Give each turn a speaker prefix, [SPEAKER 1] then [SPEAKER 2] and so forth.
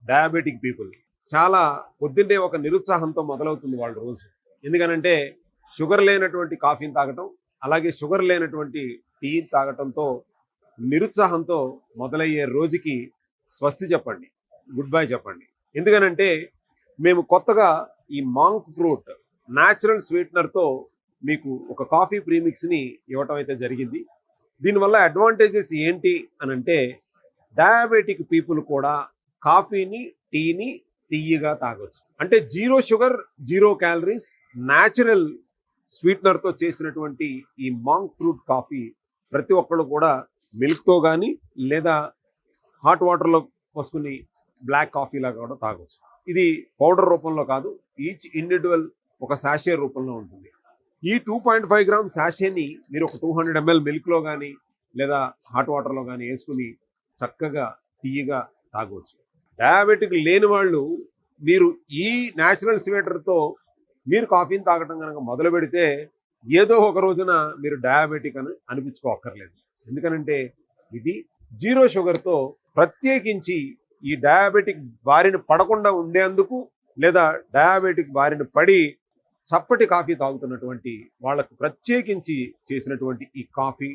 [SPEAKER 1] Diabetic people చాలా పొద్దున్నే ఒక నిరుత్సాహంతో మొదలవుతుంది వాళ్ళ రోజు. ఎందుకనంటే షుగర్ లేనటువంటి కాఫీని తాగటం, అలాగే షుగర్ లేనటువంటి టీ తాగటంతో నిరుత్సాహంతో మొదలయ్యే రోజుకి స్వస్తి చెప్పండి, గుడ్ బై చెప్పండి. ఎందుకనంటే మేము కొత్తగా ఈ మాంక్ ఫ్రూట్ న్యాచురల్ స్వీట్నర్తో మీకు ఒక కాఫీ ప్రీమిక్స్ని ఇవ్వటం అయితే జరిగింది. దీనివల్ల అడ్వాంటేజెస్ ఏంటి అని అంటే డయాబెటిక్ పీపుల్ కూడా కాఫీని టీని తీయగా తాగొచ్చు. అంటే zero sugar, zero calories, natural స్వీట్నర్తో చేసినటువంటి ఈ మాంక్ ఫ్రూట్ కాఫీ ప్రతి ఒక్కళ్ళు కూడా మిల్క్తో కానీ లేదా హాట్ వాటర్లో పోసుకుని బ్లాక్ కాఫీ లాగా కూడా తాగొచ్చు. ఇది పౌడర్ రూపంలో కాదు, ఈచ్ ఇండివిజువల్ ఒక శాషే రూపంలో ఉంటుంది. ఈ 2.5 గ్రామ్ శాషేని మీరు ఒక 200 ml మిల్క్లో కానీ లేదా హాట్ వాటర్లో కానీ వేసుకుని చక్కగా తీయగా తాగవచ్చు. డయాబెటిక్ లేని వాళ్ళు మీరు ఈ న్యాచురల్ స్వీటర్తో మీరు కాఫీని తాగటం కనుక మొదలు పెడితే ఏదో ఒక రోజున మీరు డయాబెటిక్ అని అనిపించుకోక్కర్లేదు. ఎందుకనంటే ఇది జీరో షుగర్తో ప్రత్యేకించి ఈ డయాబెటిక్ బారిన పడకుండా ఉండేందుకు లేదా డయాబెటిక్ బారిన పడి చప్పటి కాఫీ తాగుతున్నటువంటి వాళ్ళకు ప్రత్యేకించి చేసినటువంటి ఈ కాఫీ